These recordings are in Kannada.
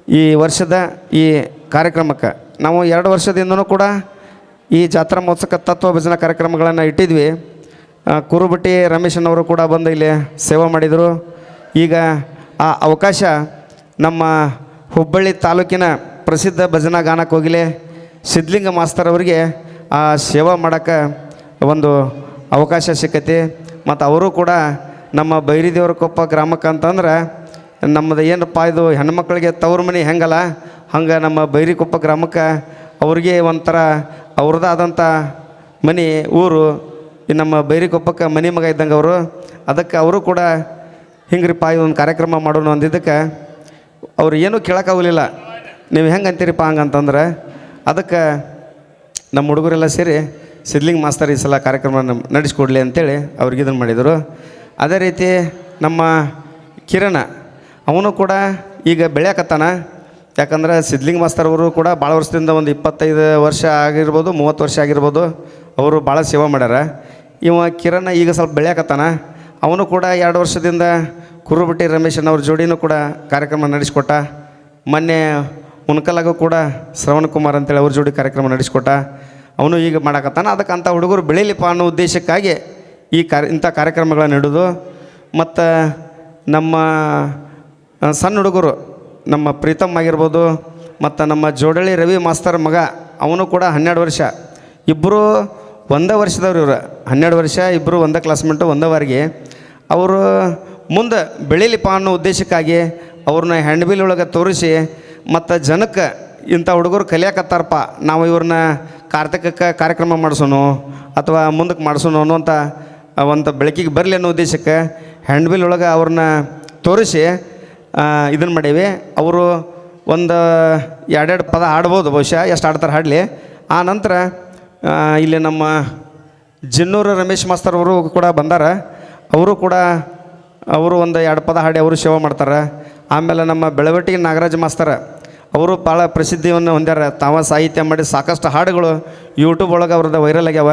ಈ ವರ್ಷದ ಈ ಕಾರ್ಯಕ್ರಮಕ್ಕೆ ನಾವು 2 ವರ್ಷದಿಂದನೂ ಕೂಡ ಈ ಜಾತ್ರಾ ಮಹೋತ್ಸವಕ್ಕೆ ತತ್ವ ಭಜನಾ ಕಾರ್ಯಕ್ರಮಗಳನ್ನು ಇಟ್ಟಿದ್ವಿ. ಕುರುಬಟ್ಟಿ ರಮೇಶನವರು ಕೂಡ ಬಂದು ಇಲ್ಲಿ ಸೇವೆ ಮಾಡಿದರು. ಈಗ ಆ ಅವಕಾಶ ನಮ್ಮ ಹುಬ್ಬಳ್ಳಿ ತಾಲೂಕಿನ ಪ್ರಸಿದ್ಧ ಭಜನಾ ಗಾನ ಕೋಗಿಲೆ ಸಿದ್ಧಲಿಂಗ ಮಾಸ್ತರ್ ಅವರಿಗೆ ಆ ಸೇವೆ ಮಾಡೋಕ್ಕೆ ಒಂದು ಅವಕಾಶ ಸಿಕ್ಕೈತಿ. ಮತ್ತು ಅವರು ಕೂಡ ನಮ್ಮ ಬೈರಿದೇವ್ರ ಕೊಪ್ಪ ಗ್ರಾಮಕ್ಕೆ ಅಂತಂದ್ರೆ ನಮ್ಮದು ಏನಪ್ಪ ಇದು ಹೆಣ್ಮಕ್ಳಿಗೆ ತವ್ರ ಮನೆ ಹೆಂಗಲ್ಲ ಹಂಗೆ ನಮ್ಮ ಬೈರಿಕೊಪ್ಪ ಗ್ರಾಮಕ್ಕೆ ಅವ್ರಿಗೆ ಒಂಥರ ಅವ್ರದ್ದಾದಂಥ ಮನೆ ಊರು. ಈ ನಮ್ಮ ಬೈರಿಕೊಪ್ಪಕ್ಕೆ ಮನೆ ಮಗ ಇದ್ದಂಗೆ ಅವರು. ಅದಕ್ಕೆ ಅವರು ಕೂಡ ಹಿಂಗ್ರಿಪ್ಪ ಇದೊಂದು ಕಾರ್ಯಕ್ರಮ ಮಾಡೋಣ ಅಂದಿದ್ದಕ್ಕೆ ಅವ್ರು ಏನೂ ಕೇಳೋಕ್ಕಾಗಲಿಲ್ಲ. ನೀವು ಹೆಂಗೆ ಅಂತೀರಿಪ್ಪ ಹಂಗಂತಂದ್ರೆ ಅದಕ್ಕೆ ನಮ್ಮ ಹುಡುಗರೆಲ್ಲ ಸೇರಿ ಸಿದ್ಧಲಿಂಗ ಮಾಸ್ತರ್ ಈ ಸಲ ಕಾರ್ಯಕ್ರಮ ನಡೆಸ್ಕೊಡ್ಲಿ ಅಂತೇಳಿ ಅವ್ರಿಗೆ ಇದನ್ನು ಮಾಡಿದರು. ಅದೇ ರೀತಿ ನಮ್ಮ ಕಿರಣ ಅವನು ಕೂಡ ಈಗ ಬೆಳೆಯಕತ್ತಾನ. ಯಾಕಂದ್ರೆ ಸಿದ್ಧಲಿಂಗ ಮಾಸ್ತರ್ ಅವರು ಕೂಡ ಭಾಳ ವರ್ಷದಿಂದ ಒಂದು 25 ವರ್ಷ ಆಗಿರ್ಬೋದು, 30 ವರ್ಷ ಆಗಿರ್ಬೋದು, ಅವರು ಭಾಳ ಸೇವೆ ಮಾಡ್ಯಾರ. ಇವ ಕಿರಣ ಈಗ ಸ್ವಲ್ಪ ಬೆಳೆಯಕತ್ತಾನ. ಅವನು ಕೂಡ 2 ವರ್ಷದಿಂದ ಕುರುಬಟ್ಟಿ ರಮೇಶನವ್ರ ಜೋಡಿನೂ ಕೂಡ ಕಾರ್ಯಕ್ರಮ ನಡೆಸ್ಕೊಟ್ಟ. ಮೊನ್ನೆ ಉಣ್ಕಲಾಗೂ ಕೂಡ ಶ್ರವಣ ಕುಮಾರ್ ಅಂತೇಳಿ ಅವ್ರ ಜೋಡಿ ಕಾರ್ಯಕ್ರಮ ನಡೆಸ್ಕೊಟ್ಟ. ಅವನು ಈಗ ಮಾಡಕತ್ತಾನ. ಅದಕ್ಕೆ ಅಂಥ ಹುಡುಗರು ಬೆಳೀಲಿಪ್ಪ ಅನ್ನೋ ಉದ್ದೇಶಕ್ಕಾಗಿ ಇಂಥ ಕಾರ್ಯಕ್ರಮಗಳನ್ನು ನೀಡೋದು. ಮತ್ತು ನಮ್ಮ ಸಣ್ಣ ಹುಡುಗರು ನಮ್ಮ ಪ್ರೀತಮ್ ಆಗಿರ್ಬೋದು, ಮತ್ತು ನಮ್ಮ ಜೋಡಳ್ಳಿ ರವಿ ಮಾಸ್ತರ್ ಮಗ ಅವನು ಕೂಡ 12 ವರ್ಷ. ಇಬ್ಬರು ಒಂದೇ ವರ್ಷದವ್ರು. ಇವರು 12 ವರ್ಷ, ಇಬ್ಬರು ಒಂದೇ ಕ್ಲಾಸ್ಮೇಟು, ಒಂದೇ ವಾರಿಗೆ. ಅವರು ಮುಂದೆ ಬೆಳೀಲಿಪ್ಪ ಅನ್ನೋ ಉದ್ದೇಶಕ್ಕಾಗಿ ಅವ್ರನ್ನ ಹ್ಯಾಂಡ್ಬಿಲ್ ಒಳಗೆ ತೋರಿಸಿ ಮತ್ತು ಜನಕ್ಕೆ ಇಂಥ ಹುಡುಗರು ಕಲಿಯಾಕತ್ತಾರಪ್ಪ, ನಾವು ಇವ್ರನ್ನ ಕಾರ್ತಿಕಕ್ಕೆ ಕಾರ್ಯಕ್ರಮ ಮಾಡಿಸೋನು ಅಥವಾ ಮುಂದಕ್ಕೆ ಮಾಡಿಸೋನು ಅನ್ನುವಂಥ ಒಂದು ಬೆಳಕಿಗೆ ಬರಲಿ ಅನ್ನೋ ಉದ್ದೇಶಕ್ಕೆ ಹ್ಯಾಂಡ್ಬಿಲ್ ಒಳಗೆ ಅವ್ರನ್ನ ತೋರಿಸಿ ಇದನ್ನು ಮಾಡೀವಿ. ಅವರು ಒಂದು 2 ಪದ ಹಾಡ್ಬೋದು, ಬಹುಶಃ ಎಷ್ಟು ಹಾಡ್ತಾರೆ ಹಾಡಲಿ. ಆ ನಂತರ ಇಲ್ಲಿ ನಮ್ಮ ಜಿನ್ನೂರು ರಮೇಶ್ ಮಾಸ್ತರ್ ಅವರು ಕೂಡ ಬಂದಾರ. ಅವರು ಕೂಡ ಅವರು ಒಂದು 2 ಪದ ಹಾಡಿ ಅವರು ಸೇವೆ ಮಾಡ್ತಾರೆ. ಆಮೇಲೆ ನಮ್ಮ ಬೆಳವಟ್ಟಿ ನಾಗರಾಜ್ ಮಾಸ್ತರ ಅವರು ಭಾಳ ಪ್ರಸಿದ್ಧಿಯನ್ನು ಹೊಂದ್ಯಾರ. ತಾವ ಸಾಹಿತ್ಯ ಮಾಡಿ ಸಾಕಷ್ಟು ಹಾಡುಗಳು ಯೂಟ್ಯೂಬ್ ಒಳಗೆ ಅವ್ರದ್ದು ವೈರಲ್ ಆಗ್ಯಾವ.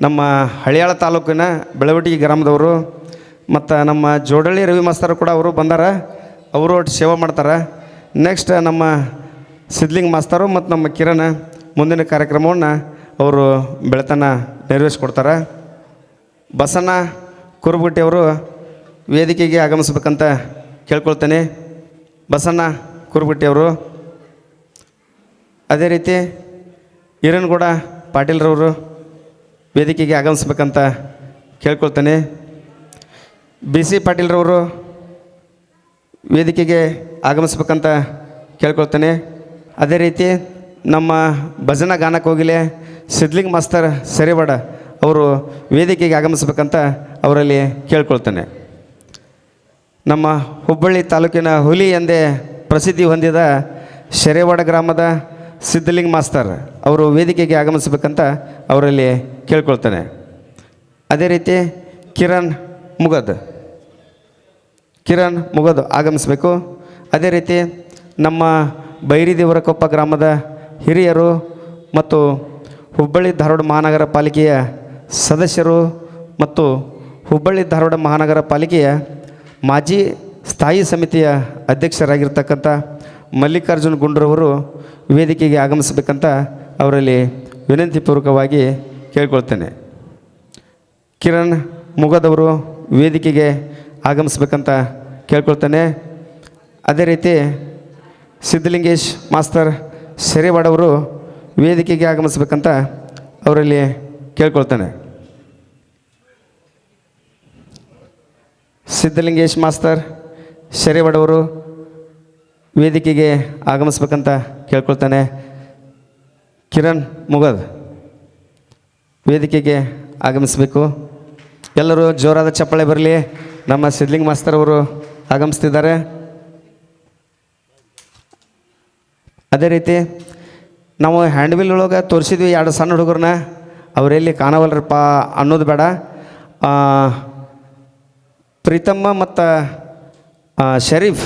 ನಮ್ಮ ಹಳಿಯಾಳ ತಾಲೂಕಿನ ಬೆಳವಟ್ಟಿ ಗ್ರಾಮದವರು. ಮತ್ತು ನಮ್ಮ ಜೋಡಳ್ಳಿ ರವಿ ಮಾಸ್ತರ್ ಕೂಡ ಅವರು ಬಂದಾರ, ಅವರು ಒಟ್ಟು ಸೇವೆ ಮಾಡ್ತಾರೆ. ನೆಕ್ಸ್ಟ್ ನಮ್ಮ ಸಿದ್ಧಲಿಂಗ ಮಾಸ್ತರು ಮತ್ತು ನಮ್ಮ ಕಿರಣ್ ಮುಂದಿನ ಕಾರ್ಯಕ್ರಮವನ್ನು ಅವರು ಬೆಳತನ ನೆರವೇರಿಸ್ಕೊಡ್ತಾರೆ. ಬಸಣ್ಣ ಕುರುಬುಟ್ಟಿಯವರು ವೇದಿಕೆಗೆ ಆಗಮಿಸ್ಬೇಕಂತ ಕೇಳ್ಕೊಳ್ತೇನೆ. ಬಸಣ್ಣ ಕುರುಬುಟ್ಟಿಯವರು. ಅದೇ ರೀತಿ ಹಿರೇನಗೌಡ ಪಾಟೀಲ್ರವರು ವೇದಿಕೆಗೆ ಆಗಮಿಸ್ಬೇಕಂತ ಕೇಳ್ಕೊಳ್ತೇನೆ. BC ಪಾಟೀಲ್ರವರು ವೇದಿಕೆಗೆ ಆಗಮಿಸ್ಬೇಕಂತ ಕೇಳ್ಕೊಳ್ತೇನೆ. ಅದೇ ರೀತಿ ನಮ್ಮ ಭಜನಾ ಗಾನಕ್ಕೆ ಹೋಗಿಲೆ ಸಿದ್ಧಲಿಂಗ ಮಾಸ್ತರ್ ಸೆರೆವಾಡ ಅವರು ವೇದಿಕೆಗೆ ಆಗಮಿಸ್ಬೇಕಂತ ಅವರಲ್ಲಿ ಕೇಳ್ಕೊಳ್ತೇನೆ. ನಮ್ಮ ಹುಬ್ಬಳ್ಳಿ ತಾಲೂಕಿನ ಹುಲಿ ಎಂದೇ ಪ್ರಸಿದ್ಧಿ ಹೊಂದಿದ ಶೆರೆವಾಡ ಗ್ರಾಮದ ಸಿದ್ಧಲಿಂಗ ಮಾಸ್ತರ್ ಅವರು ವೇದಿಕೆಗೆ ಆಗಮಿಸ್ಬೇಕಂತ ಅವರಲ್ಲಿ ಕೇಳ್ಕೊಳ್ತೇನೆ. ಅದೇ ರೀತಿ ಕಿರಣ್ ಮುಗದ್ ಆಗಮಿಸಬೇಕು. ಅದೇ ರೀತಿ ನಮ್ಮ ಬೈರಿದೇವರ ಕೊಪ್ಪ ಗ್ರಾಮದ ಹಿರಿಯರು ಮತ್ತು ಹುಬ್ಬಳ್ಳಿ ಧಾರವಾಡ ಮಹಾನಗರ ಪಾಲಿಕೆಯ ಸದಸ್ಯರು ಮತ್ತು ಹುಬ್ಬಳ್ಳಿ ಧಾರವಾಡ ಮಹಾನಗರ ಪಾಲಿಕೆಯ ಮಾಜಿ ಸ್ಥಾಯಿ ಸಮಿತಿಯ ಅಧ್ಯಕ್ಷರಾಗಿರ್ತಕ್ಕಂಥ ಮಲ್ಲಿಕಾರ್ಜುನ್ ಗುಂಡ್ರವರು ವೇದಿಕೆಗೆ ಆಗಮಿಸಬೇಕಂತ ಅವರಲ್ಲಿ ವಿನಂತಿಪೂರ್ವಕವಾಗಿ ಕೇಳ್ಕೊಳ್ತೇನೆ. ಕಿರಣ್ ಮುಗದವರು ವೇದಿಕೆಗೆ ಆಗಮಿಸ್ಬೇಕಂತ ಕೇಳ್ಕೊಳ್ತೇನೆ. ಅದೇ ರೀತಿ ಸಿದ್ಧಲಿಂಗೇಶ್ ಮಾಸ್ತರ್ ಸೆರೆವಾಡವರು ವೇದಿಕೆಗೆ ಆಗಮಿಸ್ಬೇಕಂತ ಅವರಲ್ಲಿ ಕೇಳ್ಕೊಳ್ತೇನೆ. ಸಿದ್ಧಲಿಂಗೇಶ್ ಮಾಸ್ತರ್ ಸೆರೆವಾಡವರು ವೇದಿಕೆಗೆ ಆಗಮಿಸ್ಬೇಕಂತ ಕೇಳ್ಕೊಳ್ತೇನೆ. ಕಿರಣ್ ಮುಗದ್ ವೇದಿಕೆಗೆ ಆಗಮಿಸಬೇಕು. ಎಲ್ಲರೂ ಜೋರಾದ ಚಪ್ಪಾಳೆ ಬರಲಿ. ನಮ್ಮ ಸಿದ್ಧಲಿಂಗ ಮಾಸ್ತರ್ ಅವರು ಆಗಮಿಸ್ತಿದ್ದಾರೆ. ಅದೇ ರೀತಿ ನಾವು ಹ್ಯಾಂಡ್ಬಿಲ್ ಒಳಗೆ ತೋರಿಸಿದ್ವಿ 2 ಸಣ್ಣ ಹುಡುಗರನ್ನ, ಅವರೆಲ್ಲಿ ಕಾಣವಲ್ರಪ್ಪ ಅನ್ನೋದು ಬೇಡ. ಪ್ರೀತಮ್ಮ ಮತ್ತು ಶರೀಫ್,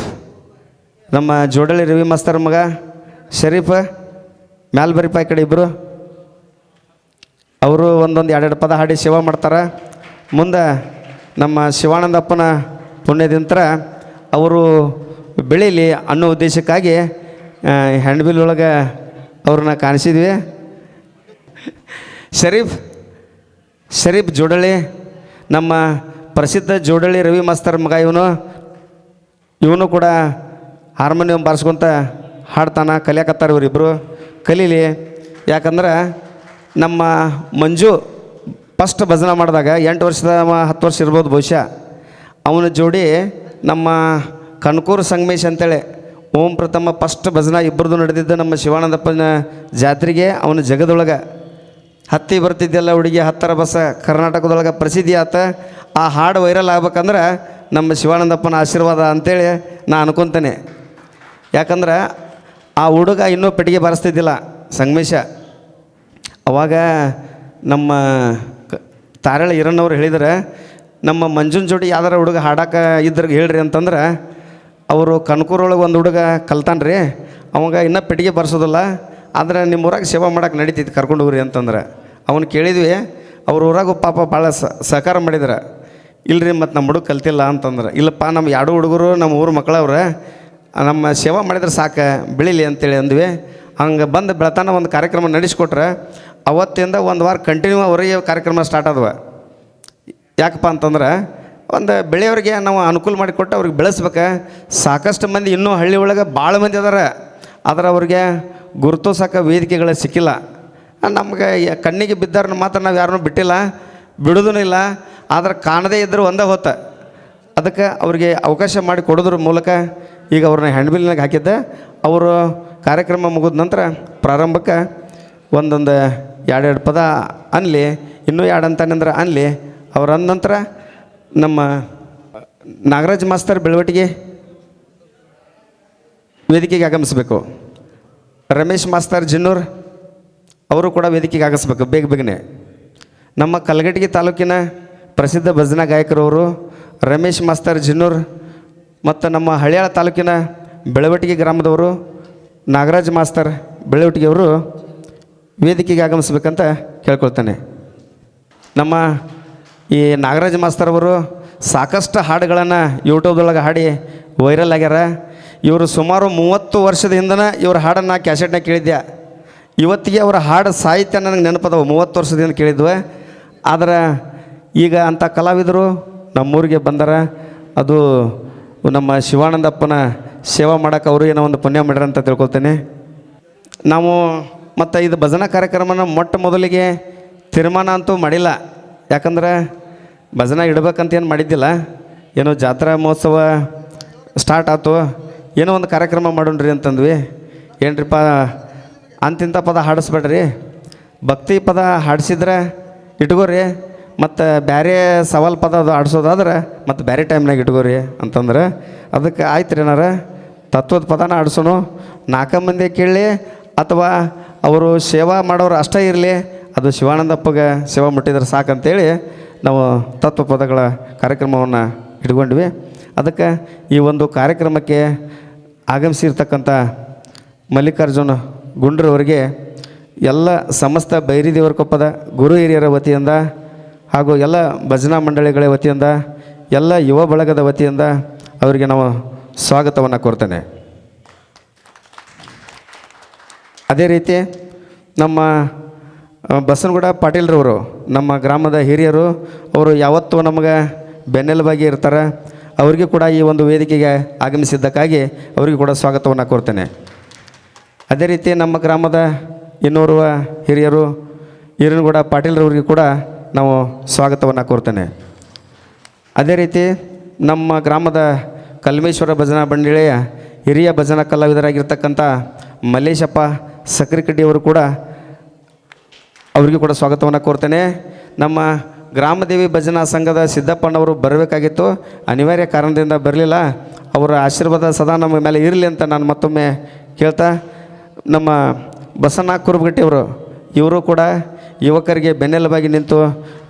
ನಮ್ಮ ಜೋಡಳ್ಳಿ ರವಿ ಮಾಸ್ತರ್ ಮಗ ಶರೀಫ್ ಮ್ಯಾಲ್ ಬರಿಪ ಈ ಕಡೆ ಇಬ್ಬರು. ಅವರು ಒಂದೊಂದು 2 ಪದ ಹಾಡಿ ಸೇವೆ ಮಾಡ್ತಾರೆ. ಮುಂದೆ ನಮ್ಮ ಶಿವಾನಂದಪ್ಪನ ಪುಣ್ಯದಿಂತ್ರ ಅವರು ಬೆಳೀಲಿ ಅನ್ನೋ ಉದ್ದೇಶಕ್ಕಾಗಿ ಹ್ಯಾಂಡ್ಬಿಲ್ ಒಳಗೆ ಅವ್ರನ್ನ ಕಾಣಿಸಿದ್ವಿ. ಶರೀಫ್ ಜೋಡಳ್ಳಿ, ನಮ್ಮ ಪ್ರಸಿದ್ಧ ಜೋಡಳ್ಳಿ ರವಿ ಮಾಸ್ತರ್ ಮಗ ಇವನು ಕೂಡ ಹಾರ್ಮೋನಿಯಂ ಬಾರಿಸ್ಕೊಂತ ಹಾಡ್ತಾನೆ. ಕಲಿಯಾಕತ್ತಾರ ಇವರಿಬ್ಬರು, ಕಲೀಲಿ. ಯಾಕಂದ್ರೆ ನಮ್ಮ ಮಂಜು ಫಸ್ಟ್ ಭಜನೆ ಮಾಡಿದಾಗ 8 ವರ್ಷದ 10 ವರ್ಷ ಇರ್ಬೋದು ಬಹುಶಃ. ಅವನ ಜೋಡಿ ನಮ್ಮ ಕನಕೂರು ಸಂಗಮೇಶ್ ಅಂತೇಳಿ ಓಂ ಪ್ರಥಮ ಫಸ್ಟ್ ಭಜನೆ ಇಬ್ಬರದು ನಡೆದಿದ್ದ ನಮ್ಮ ಶಿವಾನಂದಪ್ಪನ ಜಾತ್ರೆಗೆ ಅವನ ಜಗದೊಳಗೆ ಹತ್ತಿ ಬರ್ತಿದ್ದೆಲ್ಲ ಹುಡುಗಿ 10ರ ಬಸ ಕರ್ನಾಟಕದೊಳಗೆ ಪ್ರಸಿದ್ಧಿ ಆತ. ಆ ಹಾಡು ವೈರಲ್ ಆಗ್ಬೇಕಂದ್ರೆ ನಮ್ಮ ಶಿವಾನಂದಪ್ಪನ ಆಶೀರ್ವಾದ ಅಂಥೇಳಿ ನಾ ಅನ್ಕೊತೇನೆ. ಯಾಕಂದ್ರೆ ಆ ಹುಡುಗ ಇನ್ನೂ ಪೆಟ್ಟಿಗೆ ಬಾರಿಸ್ತಿದ್ದಿಲ್ಲ ಸಂಗಮೇಶ. ಅವಾಗ ನಮ್ಮ ತಾರಳ ಈರಣ್ಣವ್ರು ಹೇಳಿದ್ರೆ, ನಮ್ಮ ಮಂಜುನ ಜೋಡಿ ಯಾವ್ದಾರ ಹುಡುಗ ಹಾಡಕ್ಕೆ ಇದ್ರಿಗೆ ಹೇಳ್ರಿ ಅಂತಂದ್ರೆ, ಅವರು ಕನಕೂರೊಳಗೆ ಒಂದು ಹುಡುಗ ಕಲ್ತಾನ್ರಿ, ಅವಾಗ ಇನ್ನೂ ಪೆಟ್ಟಿಗೆ ಬಾರಿಸೋದಿಲ್ಲ, ಆದರೆ ನಿಮ್ಮ ಊರಾಗ ಸೇವಾ ಮಾಡೋಕೆ ನಡೀತೈತಿ, ಕರ್ಕೊಂಡು ಹೋಗ್ರಿ ಅಂತಂದ್ರೆ. ಅವನು ಕೇಳಿದ್ವಿ. ಅವ್ರ ಊರಾಗೂ ಪಾಪ ಭಾಳ ಸಹಕಾರ ಮಾಡಿದ್ರೆ. ಇಲ್ಲರಿ ಮತ್ತು ನಮ್ಮ ಹುಡುಗ ಕಲ್ತಿಲ್ಲ ಅಂತಂದ್ರೆ, ಇಲ್ಲಪ್ಪ ನಮ್ಮ 2 ಹುಡುಗರು ನಮ್ಮ ಊರ ಮಕ್ಕಳವ್ರ, ನಮ್ಮ ಸೇವಾ ಮಾಡಿದ್ರೆ ಸಾಕು ಬೆಳೀಲಿ ಅಂತೇಳಿ ಅಂದ್ವಿ. ಹಂಗೆ ಬಂದು ಬೆಳತಾನ ಒಂದು ಕಾರ್ಯಕ್ರಮ ನಡೆಸ್ಕೊಟ್ರೆ ಅವತ್ತಿಂದ 1 ವಾರ ಕಂಟಿನ್ಯೂ ಅವರಿಗೆ ಕಾರ್ಯಕ್ರಮ ಸ್ಟಾರ್ಟ್ ಆದವ. ಯಾಕಪ್ಪ ಅಂತಂದ್ರೆ ಒಂದು ಬೆಳೆಯವ್ರಿಗೆ ನಾವು ಅನುಕೂಲ ಮಾಡಿಕೊಟ್ಟು ಅವ್ರಿಗೆ ಬೆಳೆಸ್ಬೇಕು. ಸಾಕಷ್ಟು ಮಂದಿ ಇನ್ನೂ ಹಳ್ಳಿ ಒಳಗೆ ಭಾಳ ಮಂದಿ ಅದಾರ, ಆದರೆ ಅವ್ರಿಗೆ ಗುರುತಿಸೋಕೆ ವೇದಿಕೆಗಳು ಸಿಕ್ಕಿಲ್ಲ. ನಮ್ಗೆ ಕಣ್ಣಿಗೆ ಬಿದ್ದಾರನ್ನ ಮಾತ್ರ ನಾವು ಯಾರನ್ನೂ ಬಿಟ್ಟಿಲ್ಲ, ಬಿಡೋದೂ ಇಲ್ಲ. ಆದರೆ ಕಾಣದೇ ಇದ್ದರೂ ಒಂದೇ ಹೊತ್ತ. ಅದಕ್ಕೆ ಅವ್ರಿಗೆ ಅವಕಾಶ ಮಾಡಿ ಕೊಡೋದ್ರ ಮೂಲಕ ಈಗ ಅವ್ರನ್ನ ಹ್ಯಾಂಡ್ಬಿಲ್ನಾಗ ಹಾಕಿದ್ದೆ. ಅವರು ಕಾರ್ಯಕ್ರಮ ಮುಗಿದ ನಂತರ ಪ್ರಾರಂಭಕ್ಕೆ ಒಂದೊಂದು 2 ಪದ ಅನ್ನಲಿ, ಇನ್ನೂ 2 ಅಂತಾನಂದ್ರೆ ಅನ್ನಲಿ. ಅವ್ರು ಅಂದ ನಂತರ ನಮ್ಮ ನಾಗರಾಜ್ ಮಾಸ್ತರ್ ಬೆಳವಟಿಗೆ ವೇದಿಕೆಗೆ ಆಗಮಿಸಬೇಕು. ರಮೇಶ್ ಮಾಸ್ತರ್ ಜಿನ್ನೂರ್ ಅವರು ಕೂಡ ವೇದಿಕೆಗೆ ಆಗಮಿಸ್ಬೇಕು ಬೇಗನೆ. ನಮ್ಮ ಕಲಘಟಗಿ ತಾಲೂಕಿನ ಪ್ರಸಿದ್ಧ ಭಜನಾ ಗಾಯಕರವರು ರಮೇಶ್ ಮಾಸ್ತರ್ ಜಿನ್ನೂರ್ ಮತ್ತು ನಮ್ಮ ಹಳಿಯಾಳ ತಾಲೂಕಿನ ಬೆಳವಟಿಗೆ ಗ್ರಾಮದವರು ನಾಗರಾಜ್ ಮಾಸ್ತರ್ ಬೆಳವಟಿಗೆಯವರು ವೇದಿಕೆಗೆ ಆಗಮಿಸ್ಬೇಕಂತ ಕೇಳ್ಕೊಳ್ತಾನೆ. ನಮ್ಮ ಈ ನಾಗರಾಜ್ ಮಾಸ್ತರ್ ಅವರು ಸಾಕಷ್ಟು ಹಾಡುಗಳನ್ನು ಯೂಟ್ಯೂಬ್ದೊಳಗೆ ಹಾಡಿ ವೈರಲ್ ಆಗ್ಯಾರ. ಇವರು ಸುಮಾರು 30 ವರ್ಷದ ಹಿಂದನೇ ಇವ್ರ ಹಾಡನ್ನು ಕ್ಯಾಸೆಟ್ನಾಗ ಕೇಳಿದ್ದೆ. ಇವತ್ತಿಗೆ ಅವರ ಹಾಡು ಸಾಹಿತ್ಯ ನನಗೆ ನೆನಪದವು, 30 ವರ್ಷದಿಂದ ಕೇಳಿದ್ವಿ. ಆದರೆ ಈಗ ಅಂಥ ಕಲಾವಿದರು ನಮ್ಮೂರಿಗೆ ಬಂದಾರ. ಅದು ನಮ್ಮ ಶಿವಾನಂದಪ್ಪನ ಸೇವಾ ಮಾಡೋಕೆ ಅವರು ಏನೋ ಒಂದು ಪುಣ್ಯ ಮಾಡ್ಯಾರ ಅಂತ ತಿಳ್ಕೊಳ್ತೇನೆ. ನಾವು ಮತ್ತು ಇದು ಭಜನಾ ಕಾರ್ಯಕ್ರಮನ ಮೊಟ್ಟ ಮೊದಲಿಗೆ ತೀರ್ಮಾನ ಅಂತೂ ಮಾಡಿಲ್ಲ. ಯಾಕಂದ್ರೆ ಭಜನಾ ಇಡ್ಬೇಕಂತ ಏನು ಮಾಡಿದ್ದಿಲ್ಲ. ಏನೋ ಜಾತ್ರಾ ಮಹೋತ್ಸವ ಸ್ಟಾರ್ಟ್ ಆಯ್ತು, ಏನೋ ಒಂದು ಕಾರ್ಯಕ್ರಮ ಮಾಡೋಣ್ರಿ ಅಂತಂದ್ವಿ. ಏನ್ರಿಪ್ಪ ಅಂತಿಂಥ ಪದ ಹಾಡಿಸ್ಬೇಡ್ರಿ, ಭಕ್ತಿ ಪದ ಹಾಡಿಸಿದ್ರೆ ಇಟ್ಕೋರಿ, ಮತ್ತು ಬೇರೆ ಸವಾಲು ಪದ ಅದು ಆಡಿಸೋದಾದ್ರೆ ಮತ್ತು ಬೇರೆ ಟೈಮ್ನಾಗ ಇಟ್ಕೋರಿ ಅಂತಂದ್ರೆ, ಅದಕ್ಕೆ ಆಯ್ತು ರೀ ಏನಾರ ತತ್ವದ ಪದನ ಆಡಿಸೋನು, 4 ಮಂದಿ ಕೇಳಲಿ ಅಥವಾ ಅವರು ಸೇವಾ ಮಾಡೋರು ಅಷ್ಟೇ ಇರಲಿ, ಅದು ಶಿವಾನಂದಪ್ಪಗೆ ಸೇವಾ ಮುಟ್ಟಿದ್ರೆ ಸಾಕಂತೇಳಿ ನಾವು ತತ್ವ ಪದಗಳ ಕಾರ್ಯಕ್ರಮವನ್ನು ಇಟ್ಕೊಂಡ್ವಿ. ಅದಕ್ಕೆ ಈ ಒಂದು ಕಾರ್ಯಕ್ರಮಕ್ಕೆ ಆಗಮಿಸಿರ್ತಕ್ಕಂಥ ಮಲ್ಲಿಕಾರ್ಜುನ ಗುಂಡ್ರವರಿಗೆ ಎಲ್ಲ ಸಮಸ್ತ ಬೈರಿದೇವರ ಕೊಪ್ಪದ ಗುರು ಹಿರಿಯರ ವತಿಯಿಂದ ಹಾಗೂ ಎಲ್ಲ ಭಜನಾ ಮಂಡಳಿಗಳ ವತಿಯಿಂದ ಎಲ್ಲ ಯುವ ಬಳಗದ ವತಿಯಿಂದ ಅವರಿಗೆ ನಾವು ಸ್ವಾಗತವನ್ನು ಕೋರ್ತೇನೆ. ಅದೇ ರೀತಿ ನಮ್ಮ ಬಸನಗೌಡ ಪಾಟೀಲ್ರವರು ನಮ್ಮ ಗ್ರಾಮದ ಹಿರಿಯರು, ಅವರು ಯಾವತ್ತೂ ನಮಗೆ ಬೆನ್ನೆಲುಬಾಗಿ ಇರ್ತಾರೆ. ಅವರಿಗೂ ಕೂಡ ಈ ಒಂದು ವೇದಿಕೆಗೆ ಆಗಮಿಸಿದ್ದಕ್ಕಾಗಿ ಅವರಿಗೂ ಕೂಡ ಸ್ವಾಗತವನ್ನು ಕೋರ್ತೇನೆ. ಅದೇ ರೀತಿ ನಮ್ಮ ಗ್ರಾಮದ ಇನ್ನೋರ್ವ ಹಿರಿಯರು ಈರನಗೌಡ ಪಾಟೀಲ್ರವ್ರಿಗೆ ಕೂಡ ನಾವು ಸ್ವಾಗತವನ್ನು ಕೋರ್ತೇನೆ. ಅದೇ ರೀತಿ ನಮ್ಮ ಗ್ರಾಮದ ಕಲ್ಮೇಶ್ವರ ಭಜನಾ ಮಂಡಳಿಯ ಹಿರಿಯ ಭಜನಾ ಕಲಾವಿದರಾಗಿರ್ತಕ್ಕಂಥ ಮಲ್ಲೇಶಪ್ಪ ಸಕ್ರಿಕಡ್ಡಿಯವರು ಕೂಡ ಅವರಿಗೂ ಕೂಡ ಸ್ವಾಗತವನ್ನು ಕೋರ್ತೇನೆ. ನಮ್ಮ ಗ್ರಾಮದೇವಿ ಭಜನಾ ಸಂಘದ ಸಿದ್ದಪ್ಪನವರು ಬರಬೇಕಾಗಿತ್ತು, ಅನಿವಾರ್ಯ ಕಾರಣದಿಂದ ಬರಲಿಲ್ಲ. ಅವರ ಆಶೀರ್ವಾದ ಸದಾ ನಮ್ಮ ಮೇಲೆ ಇರಲಿ ಅಂತ ನಾನು ಮತ್ತೊಮ್ಮೆ ಕೇಳ್ತಾ, ನಮ್ಮ ಬಸಣ್ಣ ಕುರುಬಗಟ್ಟಿಯವರು ಇವರು ಕೂಡ ಯುವಕರಿಗೆ ಬೆನ್ನೆಲುಬಾಗಿ ನಿಂತು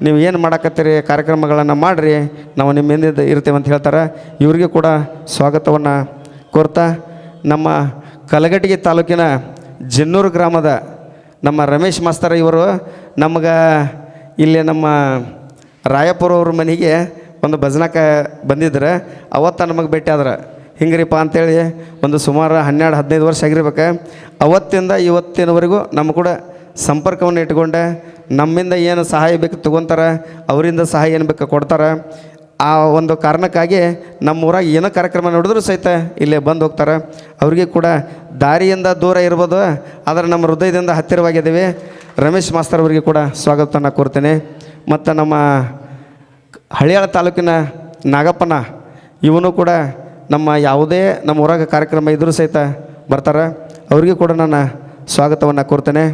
ನೀವು ಏನು ಮಾಡಕತ್ತೀರಿ ಕಾರ್ಯಕ್ರಮಗಳನ್ನು ಮಾಡಿರಿ, ನಾವು ನಿಮ್ಮ ಹಿಂದೆ ಇರ್ತೇವೆ ಅಂತ ಹೇಳ್ತಾರೆ. ಇವರಿಗೆ ಕೂಡ ಸ್ವಾಗತವನ್ನು ಕೋರ್ತಾ, ನಮ್ಮ ಕಲಘಟಗಿ ತಾಲೂಕಿನ ಜಿನ್ನೂರು ಗ್ರಾಮದ ನಮ್ಮ ರಮೇಶ್ ಮಾಸ್ತರ್ ಇವರು ನಮಗೆ ಇಲ್ಲಿ ನಮ್ಮ ರಾಯಪುರ ಅವ್ರ ಮನೆಗೆ ಒಂದು ಭಜನಕ್ಕೆ ಬಂದಿದ್ರೆ ಅವತ್ತು ನಮಗೆ ಭೇಟಿ ಆದ್ರೆ, ಹಿಂಗ್ರಿಪ್ಪ ಅಂಥೇಳಿ ಒಂದು ಸುಮಾರು 12-15 ವರ್ಷ ಆಗಿರ್ಬೇಕು. ಅವತ್ತಿಂದ ಇವತ್ತಿನವರೆಗೂ ನಮ್ಮ ಕೂಡ ಸಂಪರ್ಕವನ್ನು ಇಟ್ಕೊಂಡೆ ನಮ್ಮಿಂದ ಏನು ಸಹಾಯ ಬೇಕು ತೊಗೊತಾರೆ, ಅವರಿಂದ ಸಹಾಯ ಏನು ಬೇಕು ಕೊಡ್ತಾರೆ. ಆ ಒಂದು ಕಾರಣಕ್ಕಾಗಿ ನಮ್ಮ ಊರಾಗ ಏನೋ ಕಾರ್ಯಕ್ರಮ ನೋಡಿದ್ರು ಸಹಿತ ಇಲ್ಲೇ ಬಂದು ಹೋಗ್ತಾರೆ. ಅವ್ರಿಗೆ ಕೂಡ ದಾರಿಯಿಂದ ದೂರ ಇರ್ಬೋದು, ಆದರೆ ನಮ್ಮ ಹೃದಯದಿಂದ ಹತ್ತಿರವಾಗಿದ್ದೀವಿ. ರಮೇಶ್ ಮಾಸ್ತರ್ ಅವರಿಗೆ ಕೂಡ ಸ್ವಾಗತವನ್ನು ಕೋರ್ತೇನೆ. ಮತ್ತು ನಮ್ಮ ಹಳಿಯಾಳ ತಾಲೂಕಿನ ನಾಗಪ್ಪನ ಇವನು ಕೂಡ ನಮ್ಮ ಯಾವುದೇ ನಮ್ಮ ಊರಾಗ ಕಾರ್ಯಕ್ರಮ ಇದ್ದರೂ ಸಹಿತ ಬರ್ತಾರೆ. ಅವ್ರಿಗೂ ಕೂಡ ನಾನು ಸ್ವಾಗತವನ್ನು ಕೋರ್ತೇನೆ.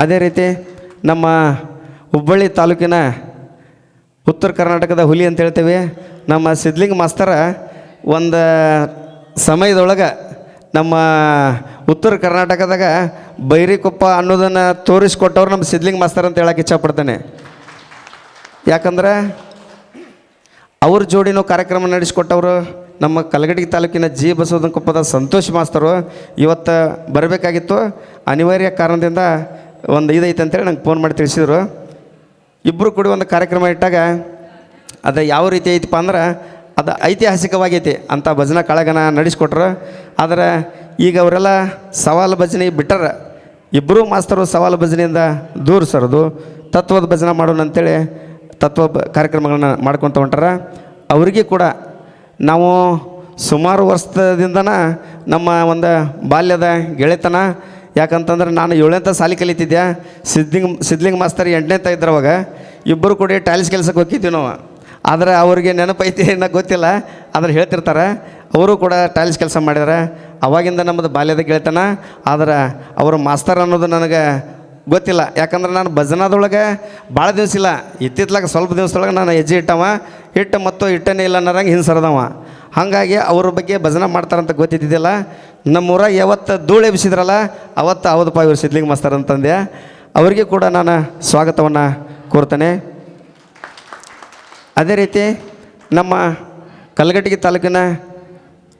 ಅದೇ ರೀತಿ ನಮ್ಮ ಹುಬ್ಬಳ್ಳಿ ತಾಲೂಕಿನ ಉತ್ತರ ಕರ್ನಾಟಕದ ಹುಲಿ ಅಂತ ಹೇಳ್ತೇವೆ ನಮ್ಮ ಸಿದ್ಲಿಂಗ ಮಾಸ್ತರ ಒಂದು ಸಮಯದೊಳಗೆ ನಮ್ಮ ಉತ್ತರ ಕರ್ನಾಟಕದಾಗ ಬೈರಿಕೊಪ್ಪ ಅನ್ನೋದನ್ನು ತೋರಿಸ್ಕೊಟ್ಟವ್ರು ನಮ್ಮ ಸಿದ್ಲಿಂಗ ಮಾಸ್ತರ್ ಅಂತ ಹೇಳಕ್ಕೆ ಇಚ್ಛಪಡ್ತೇನೆ. ಯಾಕಂದ್ರೆ ಅವ್ರ ಜೋಡಿನೂ ಕಾರ್ಯಕ್ರಮ ನಡೆಸಿಕೊಟ್ಟವರು ನಮ್ಮ ಕಲಗಟಗಿ ತಾಲೂಕಿನ ಜಿ ಬಸವನಕೊಪ್ಪದ ಸಂತೋಷ್ ಮಾಸ್ತರು. ಇವತ್ತು ಬರಬೇಕಾಗಿತ್ತು, ಅನಿವಾರ್ಯ ಕಾರಣದಿಂದ ಒಂದು ಇದೈತೆ ಅಂತೇಳಿ ನಂಗೆ ಫೋನ್ ಮಾಡಿ ತಿಳಿಸಿದರು. ಇಬ್ಬರು ಕೂಡಿ ಒಂದು ಕಾರ್ಯಕ್ರಮ ಇಟ್ಟಾಗ ಅದು ಯಾವ ರೀತಿ ಐತಪ್ಪ ಅಂದ್ರೆ ಅದು ಐತಿಹಾಸಿಕವಾಗೈತಿ ಅಂತ ಭಜನಾ ಕಾಳಗನ ನಡೆಸ್ಕೊಟ್ರು. ಆದರೆ ಈಗ ಅವರೆಲ್ಲ ಸವಾಲು ಭಜನೆ ಬಿಟ್ಟರೆ ಇಬ್ಬರೂ ಮಾಸ್ತರು ಸವಾಲು ಭಜನೆಯಿಂದ ದೂರ ಸರೋದು ತತ್ವದ ಭಜನೆ ಮಾಡೋಣ ಅಂತೇಳಿ ತತ್ವ ಕಾರ್ಯಕ್ರಮಗಳನ್ನ ಮಾಡ್ಕೊತ ಹೊಂಟಾರ. ಅವ್ರಿಗೆ ಕೂಡ ನಾವು ಸುಮಾರು ವರ್ಷದಿಂದನ ನಮ್ಮ ಒಂದು ಬಾಲ್ಯದ ಗೆಳೆತನ. ಯಾಕಂತಂದ್ರೆ ನಾನು 7ನೇ ಸಾಲಿ ಕಲಿತಿದ್ದೆ, ಸಿದ್ಲಿಂಗ ಮಾಸ್ತರ್ 8ನೇ ಇದ್ರವಾಗ ಇಬ್ಬರು ಕೂಡ ಟೈಲ್ಸ್ ಕೆಲಸಕ್ಕೆ ಹೋಗಿದ್ದೀವಿ ನಾವು. ಆದರೆ ಅವ್ರಿಗೆ ನೆನಪೈತಿ ಅನ್ನೋ ಗೊತ್ತಿಲ್ಲ, ಆದ್ರೆ ಹೇಳ್ತಿರ್ತಾರೆ. ಅವರು ಕೂಡ ಟೈಲ್ಸ್ ಕೆಲಸ ಮಾಡಿದ್ದಾರೆ. ಅವಾಗಿಂದ ನಮ್ಮದು ಬಾಲ್ಯದ ಗೆಳೆತನ. ಆದ್ರೆ ಅವರು ಮಾಸ್ತರ್ ಅನ್ನೋದು ನನಗೆ ಗೊತ್ತಿಲ್ಲ. ಯಾಕಂದ್ರೆ ನಾನು ಭಜನಾದೊಳಗೆ ಭಾಳ ದಿವಸ ಇಲ್ಲ, ಇತ್ತಿತ್ಲಾಗ ಸ್ವಲ್ಪ ದಿವಸದೊಳಗೆ ನಾನು ಹೆಜ್ಜೆ ಮತ್ತು ಇಟ್ಟನೇ ಇಲ್ಲ ಅನ್ನೋರಂಗೆ ಹಿಂದೆ ಸರದವ. ಹಾಗಾಗಿ ಅವ್ರ ಬಗ್ಗೆ ಭಜನೆ ಮಾಡ್ತಾರಂತ ಗೊತ್ತಿದ್ದಿದ್ದಿಲ್ಲ. ನಮ್ಮೂರಾಗ ಯಾವತ್ತು ಧೂಳು ಎಬ್ಸಿದ್ರಲ್ಲ ಅವತ್ತು ಹೌದಪ್ಪ ಇವರು ಸಿದ್ಲಿಂಗ ಮಾಸ್ತರ್ ಅಂತಂದೆ. ಅವರಿಗೆ ಕೂಡ ನಾನು ಸ್ವಾಗತವನ್ನು ಕೋರ್ತೇನೆ. ಅದೇ ರೀತಿ ನಮ್ಮ ಕಲಗಟಗಿ ತಾಲೂಕಿನ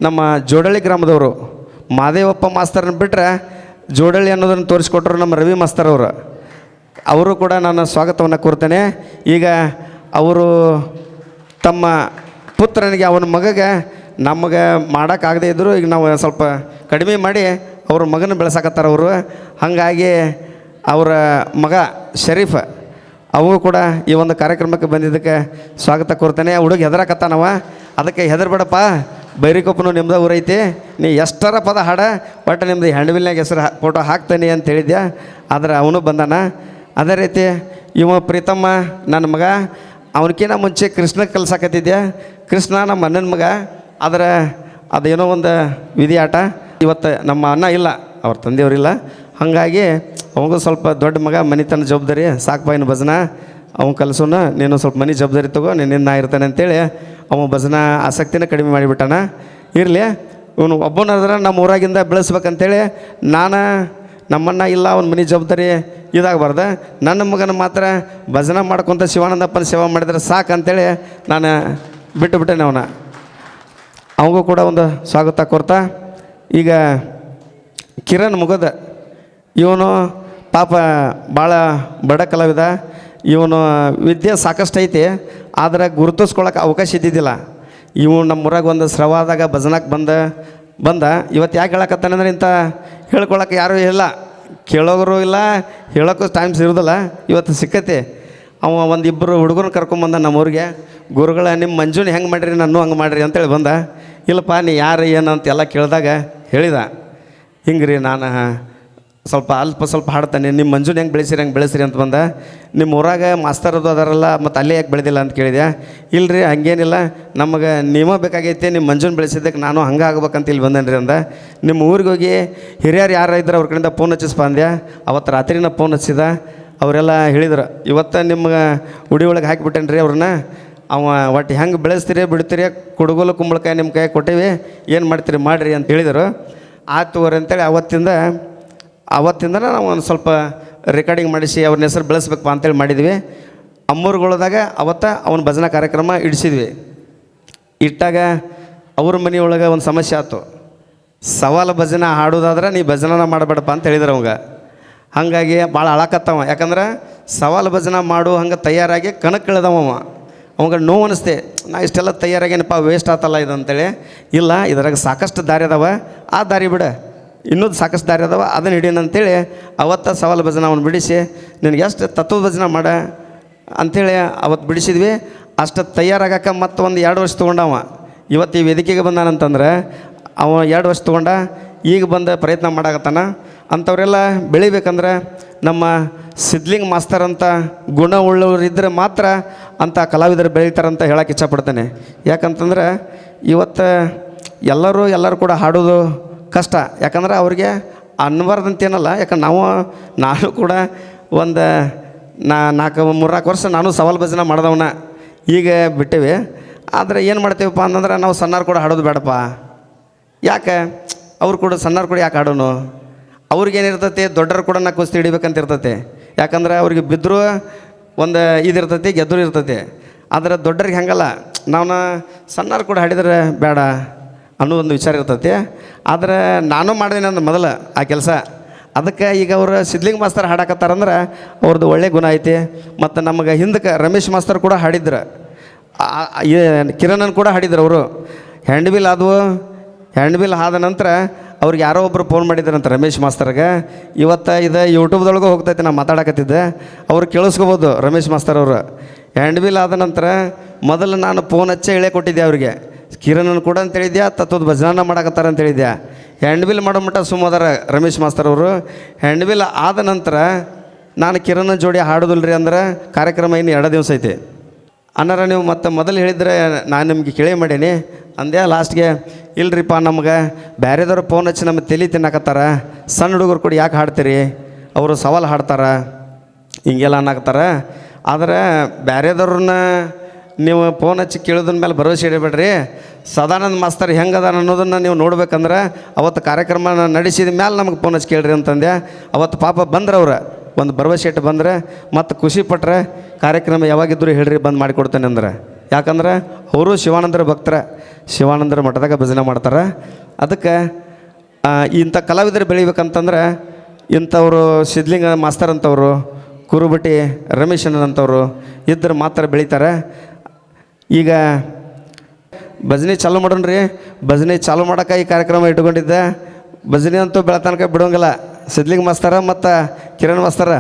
ನಮ್ಮ ಜೋಡಳ್ಳಿ ಗ್ರಾಮದವರು ಮಾದೇವಪ್ಪ ಮಾಸ್ತರನ್ನ ಬಿಟ್ಟರೆ ಜೋಡಳ್ಳಿ ಅನ್ನೋದನ್ನು ತೋರಿಸ್ಕೊಟ್ರು ನಮ್ಮ ರವಿ ಮಾಸ್ತರ್ ಅವರು ಕೂಡ ನಾನು ಸ್ವಾಗತವನ್ನು ಕೋರ್ತೇನೆ. ಈಗ ಅವರು ತಮ್ಮ ಪುತ್ರನಿಗೆ ಅವನ ಮಗಗೆ ನಮಗೆ ಮಾಡೋಕ್ಕಾಗದೇ ಇದ್ದರು, ಈಗ ನಾವು ಸ್ವಲ್ಪ ಕಡಿಮೆ ಮಾಡಿ ಅವ್ರ ಮಗನ ಬೆಳೆಸಾಕತ್ತಾರ ಅವರು. ಹಾಗಾಗಿ ಅವರ ಮಗ ಶರೀಫ್ ಅವು ಕೂಡ ಈ ಒಂದು ಕಾರ್ಯಕ್ರಮಕ್ಕೆ ಬಂದಿದ್ದಕ್ಕೆ ಸ್ವಾಗತ ಕೋರ್ತೇನೆ. ಹುಡುಗ ಹೆದರಕತ್ತಾನವ, ಅದಕ್ಕೆ ಹೆದರ್ಬೇಡಪ್ಪ, ಬೈರಿಕೊಪ್ಪನು ನಿಮ್ದು ಊರೈತಿ, ನೀ ಎಷ್ಟರ ಪದ ಹಾಡ ಒಟ್ಟು ನಿಮ್ದು ಹ್ಯಾಂಡ್ಬಿಲ್ನಾಗ ಹೆಸರು ಫೋಟೋ ಹಾಕ್ತೇನೆ ಅಂತ ಹೇಳಿದ್ದೆ. ಆದರೆ ಅವನು ಬಂದಾನ. ಅದೇ ರೀತಿ ಇವ ಪ್ರೀತಮ್ಮ ನನ್ನ ಮಗ, ಅವನಕಿನ್ನ ಮುಂಚೆ ಕೃಷ್ಣ ಕಲ್ಸಾಕತ್ತಿದ್ದೆ. ಕೃಷ್ಣ ನಮ್ಮ ಅಣ್ಣನ ಮಗ, ಆದರೆ ಅದೇನೋ ಒಂದು ವಿಧಿ ಆಟ. ಇವತ್ತು ನಮ್ಮ ಅಣ್ಣ ಇಲ್ಲ, ಅವ್ರ ತಂದೆಯವರಿಲ್ಲ. ಹಾಗಾಗಿ ಅವಂಗೂ ಸ್ವಲ್ಪ ದೊಡ್ಡ ಮಗ, ಮನೆತನ ಜವಾಬ್ದಾರಿ ಸಾಕಪ್ಪ ಇನ್ನು ಭಜನಾ ಅವ್ನು ಕಲಿಸೋಣ, ನೀನು ಸ್ವಲ್ಪ ಮನೆ ಜವಾಬ್ದಾರಿ ತಗೋ, ನಿನ್ನಿಂದ ನಾ ಇರ್ತಾನೆ ಅಂತೇಳಿ ಅವ ಭಜನಾ ಆಸಕ್ತಿನ ಕಡಿಮೆ ಮಾಡಿಬಿಟ್ಟಾನ. ಇರಲಿ, ಇವನು ಒಬ್ಬನಾದ್ರೆ ನಮ್ಮ ಊರಾಗಿಂದ ಬೆಳೆಸ್ಬೇಕಂತೇಳಿ ನಮ್ಮನ್ನ ಇಲ್ಲ ಅವ್ನ ಮನೆ ಜವಾಬ್ದಾರಿ ಇದಾಗಬಾರ್ದು, ನನ್ನ ಮಗನ ಮಾತ್ರ ಭಜನಾ ಮಾಡ್ಕೊತ ಶಿವಾನಂದಪ್ಪನ ಸೇವೆ ಮಾಡಿದ್ರೆ ಸಾಕಂತೇಳಿ ನಾನು ಬಿಟ್ಟುಬಿಟ್ಟೇನೆ ಅವನ. ಅವಗೂ ಕೂಡ ಒಂದು ಸ್ವಾಗತ ಕೋರ್ತಾ ಈಗ ಕಿರಣ್ ಮುಗದ ಇವನು ಪಾಪ ಭಾಳ ಬಡ ಕಲಾವಿದ. ಇವನು ವಿದ್ಯೆ ಸಾಕಷ್ಟು ಐತಿ, ಆದರೆ ಗುರುತಿಸ್ಕೊಳಕ್ಕೆ ಅವಕಾಶ ಇದ್ದಿದ್ದಿಲ್ಲ. ಇವು ನಮ್ಮೂರಾಗ ಒಂದು ಸ್ರವಾದಾಗ ಭಜನಕ್ಕೆ ಬಂದ ಇವತ್ತು ಯಾಕೆ ಹೇಳಕತ್ತಾನಂದ್ರೆ ಇಂಥ ಹೇಳ್ಕೊಳಕ್ಕೆ ಯಾರೂ ಇಲ್ಲ, ಕೇಳೋರು ಇಲ್ಲ, ಹೇಳೋಕ್ಕೂ ಟೈಮ್ಸ್ ಇರೋದಿಲ್ಲ. ಇವತ್ತು ಸಿಕ್ಕತ್ತೆ. ಅವ ಒಂದಿಬ್ಬರು ಹುಡುಗರನ್ನ ಕರ್ಕೊಂಬಂದ ನಮ್ಮೂರಿಗೆ. ಗುರುಗಳ ನಿಮ್ಮ ಮಂಜುನ ಹೆಂಗೆ ಮಾಡಿರಿ, ನಾನು ಹಂಗೆ ಮಾಡಿರಿ ಅಂತೇಳಿ ಬಂದ. ಇಲ್ಲಪ್ಪ ನೀ ಯಾರು ಏನು ಅಂತೆಲ್ಲ ಕೇಳಿದಾಗ ಹೇಳಿದ, ಹಿಂಗೆ ರೀ ನಾನು ಸ್ವಲ್ಪ ಹಾಡ್ತಾನೆ, ನಿಮ್ಮ ಮಂಜುನ ಹೆಂಗೆ ಬೆಳೆಸಿರಿ ಅಂತ ಬಂದ. ನಿಮ್ಮ ಊರಾಗ ಮಾಸ್ತರ್ ಅದು ಅದಾರಲ್ಲ, ಮತ್ತು ಅಲ್ಲೇ ಯಾಕೆ ಬೆಳೆದಿಲ್ಲ ಅಂತ ಕೇಳಿದೆ. ಇಲ್ಲರಿ ಹಂಗೇನಿಲ್ಲ, ನಮಗೆ ನೀವೇ ಬೇಕಾಗೈತೆ, ನಿಮ್ಮ ಮಂಜುನ ಬೆಳೆಸಿದ್ದಕ್ಕೆ ನಾನು ಹಂಗೆ ಆಗ್ಬೇಕಂತ ಇಲ್ಲಿ ಬಂದೇನ್ರಿ ಅಂದ. ನಿಮ್ಮ ಊರಿಗೆ ಹೋಗಿ ಹಿರಿಯರು ಯಾರು ಇದ್ರೆ ಅವ್ರ ಕಡೆಯಿಂದ ಫೋನ್ ಹಚ್ಚಿಸ್ಪ ಅಂದೆ. ಅವತ್ತು ರಾತ್ರಿನ ಫೋನ್ ಹಚ್ಚಿದ. ಅವರೆಲ್ಲ ಹೇಳಿದ್ರು, ಇವತ್ತು ನಿಮ್ಗೆ ಉಡಿ ಒಳಗೆ ಹಾಕಿಬಿಟ್ಟೇನ್ರಿ ಅವ್ರನ್ನ. ಅವ ಒಟ್ಟು ಹೆಂಗೆ ಬೆಳೆಸ್ತೀರಿ ಬಿಡ್ತೀರಿ, ಕುಡುಗೋಲು ಕುಂಬಳಕಾಯಿ ನಿಮ್ಮ ಕೈ ಕೊಟ್ಟೇವಿ, ಏನು ಮಾಡ್ತೀರಿ ಮಾಡಿರಿ ಅಂತ ಹೇಳಿದರು. ಆಯ್ತು ಅವ್ರಿ ಅಂತೇಳಿ ಅವತ್ತಿಂದ ನಾವು ಒಂದು ಸ್ವಲ್ಪ ರೆಕಾರ್ಡಿಂಗ್ ಮಾಡಿಸಿ ಅವ್ರನ್ನ ಹೆಸರು ಬೆಳೆಸ್ಬೇಕಪ್ಪ ಅಂತೇಳಿ ಮಾಡಿದ್ವಿ. ಅಮ್ಮೂರುಗಳದಾಗ ಅವನ ಭಜನಾ ಕಾರ್ಯಕ್ರಮ ಇಡಿಸಿದ್ವಿ. ಇಟ್ಟಾಗ ಅವ್ರ ಮನೆಯೊಳಗೆ ಒಂದು ಸಮಸ್ಯೆ ಆಯ್ತು. ಸವಾಲು ಭಜನೆ ಹಾಡೋದಾದ್ರೆ ನೀ ಭಜನ ಮಾಡಬೇಡಪ್ಪ ಅಂತ ಹೇಳಿದ್ರು ಅವಂಗೆ. ಹಾಗಾಗಿ ಭಾಳ ಅಳಕತ್ತವ. ಯಾಕಂದ್ರೆ ಸವಾಲು ಭಜನೆ ಮಾಡು ಹಂಗೆ ತಯಾರಾಗಿ ಕಣಕ್ಕೆ ಇಳ್ದವ. ಅವಾಗ ನೋವು ಅನಿಸ್ತೆ, ನಾ ಇಷ್ಟೆಲ್ಲ ತಯಾರಾಗೇನಪ್ಪ ವೇಸ್ಟ್ ಆತಲ್ಲ ಇದು ಅಂತೇಳಿ. ಇಲ್ಲ, ಇದ್ರಾಗ ಸಾಕಷ್ಟು ದಾರಿ ಅದಾವ, ಆ ದಾರಿ ಬಿಡ, ಇನ್ನೂ ಸಾಕಷ್ಟು ದಾರಿ ಅದಾವ, ಅದನ್ನು ಹಿಡಿಯೋಣ ಅಂತೇಳಿ ಅವತ್ತು ಸವಾಲು ಭಜನ ಅವನು ಬಿಡಿಸಿ ನಿನಗೆ ಎಷ್ಟು ತತ್ವದ ಭಜನ ಮಾಡ ಅಂಥೇಳಿ ಅವತ್ತು ಬಿಡಿಸಿದ್ವಿ. ಅಷ್ಟು ತಯಾರಾಗಕ್ಕೆ ಮತ್ತು ಒಂದು 2 ವರ್ಷ ತೊಗೊಂಡವ. ಇವತ್ತು ಈ ವೇದಿಕೆಗೆ ಬಂದಾನಂತಂದ್ರೆ ಅವ 2 ವರ್ಷ ತೊಗೊಂಡ, ಈಗ ಬಂದು ಪ್ರಯತ್ನ ಮಾಡಾಕತ್ತಾನ. ಅಂಥವರೆಲ್ಲ ಬೆಳಿಬೇಕಂದ್ರೆ ನಮ್ಮ ಸಿದ್ಲಿಂಗ್ ಮಾಸ್ತರ್ ಅಂತ ಗುಣ ಉಳ್ಳವರಿದ್ದರೆ ಮಾತ್ರ ಅಂಥ ಕಲಾವಿದರು ಬೆಳೀತಾರಂತ ಹೇಳಕ್ಕೆ ಇಷ್ಟಪಡ್ತೇನೆ. ಯಾಕಂತಂದ್ರೆ ಇವತ್ತು ಎಲ್ಲರೂ ಕೂಡ ಹಾಡೋದು ಕಷ್ಟ. ಯಾಕಂದ್ರೆ ಅವ್ರಿಗೆ ಅನ್ನಬಾರ್ದಂತೇನಲ್ಲ, ಯಾಕಂದ್ರೆ ನಾನು ಕೂಡ ಒಂದು 3-4 ವರ್ಷ ನಾನು ಸವಾಲು ಭಜನೆ ಮಾಡಿದವನ, ಈಗ ಬಿಟ್ಟೇವೆ. ಆದರೆ ಏನು ಮಾಡ್ತೇವಪ್ಪ ಅಂತಂದ್ರೆ ನಾವು ಸಣ್ಣವ್ರು ಕೂಡ ಹಾಡೋದು ಬೇಡಪ್ಪ. ಯಾಕೆ ಅವ್ರು ಕೂಡ ಸಣ್ಣವ್ರು ಕೂಡ ಯಾಕೆ ಹಾಡೋನು? ಅವ್ರಿಗೇನಿರ್ತೈತಿ, ದೊಡ್ಡರು ಕೂಡ ಕುಸ್ತಿ ಹಿಡಿಬೇಕಂತ ಇರ್ತೈತೆ. ಯಾಕಂದ್ರೆ ಅವ್ರಿಗೆ ಬಿದ್ದರೂ ಒಂದು ಇದಿರ್ತೈತಿ, ಗೆದ್ದರೂ ಇರ್ತೈತಿ. ಆದರೆ ದೊಡ್ಡರಿಗೆ ಹಂಗಲ್ಲ, ನಾವು ಸಣ್ಣವ್ರು ಕೂಡ ಹಾಡಿದ್ರೆ ಬೇಡ ಅನ್ನೋ ಒಂದು ವಿಚಾರ ಇರ್ತೈತಿ. ಆದರೆ ನಾನು ಮಾಡಿದೆ ನಂದು ಮೊದಲು ಆ ಕೆಲಸ. ಅದಕ್ಕೆ ಈಗ ಅವರು ಸಿದ್ಲಿಂಗ್ ಮಾಸ್ತರ್ ಹಾಡಕತ್ತಾರಂದ್ರೆ ಅವ್ರದ್ದು ಒಳ್ಳೆ ಗುಣ ಐತಿ. ಮತ್ತು ನಮಗೆ ಹಿಂದಕ್ಕೆ ರಮೇಶ್ ಮಾಸ್ತರ್ ಕೂಡ ಹಾಡಿದ್ರು, ಕಿರಣನ್ ಕೂಡ ಹಾಡಿದ್ರು. ಅವರು ಹ್ಯಾಂಡ್ಬಿಲ್ ಆದವು. ಹ್ಯಾಂಡ್ಬಿಲ್ ಆದ ನಂತರ ಅವ್ರಿಗೆ ಯಾರೋ ಒಬ್ಬರು ಫೋನ್ ಮಾಡಿದ್ರಂತ ರಮೇಶ್ ಮಾಸ್ತರ್ಗೆ. ಇವತ್ತು ಇದು ಯೂಟ್ಯೂಬ್ದೊಳಗೂ ಹೋಗ್ತೈತೆ, ನಾನು ಮಾತಾಡಕತ್ತಿದ್ದೆ, ಅವ್ರು ಕೇಳಿಸ್ಕೋಬೋದು ರಮೇಶ್ ಮಾಸ್ತರ್ ಅವರು. ಹ್ಯಾಂಡ್ಬಿಲ್ ಆದ ನಂತರ ಮೊದಲು ನಾನು ಫೋನ್ ಹಚ್ಚೇ ಹೇಳೇ ಕೊಟ್ಟಿದ್ದೆ ಅವ್ರಿಗೆ, ಕಿರಣನ್ ಕೂಡ ಅಂತ ಹೇಳಿದ್ಯಾ, ತತ್ವದ ಭಜನ ಮಾಡಕತ್ತಾರ ಅಂತ ಹೇಳಿದ್ಯಾ. ಹ್ಯಾಂಡ್ಬಿಲ್ ಮಾಡೋ ಮಟ್ಟ ಸುಮ್ಮದಾರ ರಮೇಶ್ ಮಾಸ್ತರ್ ಅವರು. ಹ್ಯಾಂಡ್ಬಿಲ್ ಆದ ನಂತರ ನಾನು ಕಿರಣನ್ ಜೋಡಿ ಹಾಡೋದಿಲ್ರಿ ಅಂದ್ರೆ ಕಾರ್ಯಕ್ರಮ ಇನ್ನು 2 ದಿವಸ ಐತಿ ಅನ್ನಾರ. ನೀವು ಮತ್ತು ಮೊದಲು ಹೇಳಿದರೆ ನಾನು ನಿಮಗೆ ಕೇಳೇ ಮಾಡೀನಿ ಅಂದೆ. ಲಾಸ್ಟ್ಗೆ ಇಲ್ರಿಪ್ಪ, ನಮ್ಗೆ ಬೇರೆದವ್ರು ಫೋನ್ ಹಚ್ಚಿ ನಮ್ಮ ತಲೆ ತಿನ್ನಕತ್ತಾರ, ಸಣ್ಣ ಹುಡುಗರು ಕೂಡ ಯಾಕೆ ಹಾಡ್ತೀರಿ, ಅವರು ಸವಾಲು ಹಾಡ್ತಾರ ಹಿಂಗೆಲ್ಲ ಅನ್ನಕತ್ತಾರ. ಆದರೆ ಬೇರೆದವ್ರನ್ನ ನೀವು ಫೋನ್ ಹಚ್ಚಿ ಕೇಳೋದ್ರ ಮೇಲೆ ಭರವಸೆ ಇಡಬೇಡ್ರಿ. ಸದಾನಂದ ಮಾಸ್ತರ್ ಹೆಂಗದ ಅನ್ನೋದನ್ನು ನೀವು ನೋಡ್ಬೇಕಂದ್ರೆ ಅವತ್ತು ಕಾರ್ಯಕ್ರಮ ನಡೆಸಿದ ಮೇಲೆ ನಮಗೆ ಫೋನ್ ಹಚ್ಚಿ ಕೇಳ್ರಿ ಅಂತಂದೆ. ಅವತ್ತು ಪಾಪ ಬಂದ್ರೆ ಅವ್ರು ಒಂದು ಭರವಸೆ ಇಟ್ಟು ಬಂದರೆ ಮತ್ತು ಖುಷಿಪಟ್ರೆ ಕಾರ್ಯಕ್ರಮ ಯಾವಾಗಿದ್ದರೂ ಹೇಳ್ರಿ, ಬಂದು ಮಾಡಿಕೊಡ್ತೇನೆ ಅಂದ್ರೆ. ಯಾಕಂದ್ರೆ ಅವರು ಶಿವಾನಂದರ ಭಕ್ತರ, ಶಿವಾನಂದರ ಮಠದಾಗ ಭಜನೆ ಮಾಡ್ತಾರೆ. ಅದಕ್ಕೆ ಇಂಥ ಕಲಾವಿದರು ಬೆಳಿಬೇಕಂತಂದ್ರೆ ಇಂಥವರು ಸಿದ್ಲಿಂಗ ಮಾಸ್ತರ್ ಅಂತವರು, ಕುರುಬಟ್ಟಿ ರಮೇಶನ್ ಅಂತವರು ಇದ್ರೆ ಮಾತ್ರ ಬೆಳೀತಾರೆ. ಈಗ ಭಜನೆ ಚಾಲು ಮಾಡೋಣ್ರಿ. ಭಜನೆ ಚಾಲು ಮಾಡೋಕೆ ಈ ಕಾರ್ಯಕ್ರಮ ಇಟ್ಕೊಂಡಿದ್ದೆ. ಭಜನೆ ಅಂತೂ ಬೆಳತನಕ ಬಿಡೋಂಗಿಲ್ಲ. ಸಿದ್ಲಿಂಗ ಮಾಸ್ತರ ಮತ್ತು ಕಿರಣ್ ಮಾಸ್ತರ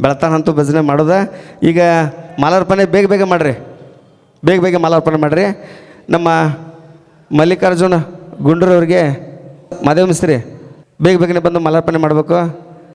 ಬೆಳತಾನಂತೂ ಭಜನೆ ಮಾಡೋದು. ಈಗ ಮಾಲಾರ್ಪಣೆ ಬೇಗ ಮಾಡಿರಿ, ಬೇಗ ಮಾಲಾರ್ಪಣೆ ಮಾಡಿರಿ. ನಮ್ಮ ಮಲ್ಲಿಕಾರ್ಜುನ ಗುಂಡೂರವ್ರಿಗೆ ಮಾದೇವ ಮಿಸ್ತ್ರಿ ಬೇಗನೆ ಬಂದು ಮಾಲಾರ್ಪಣೆ ಮಾಡಬೇಕು.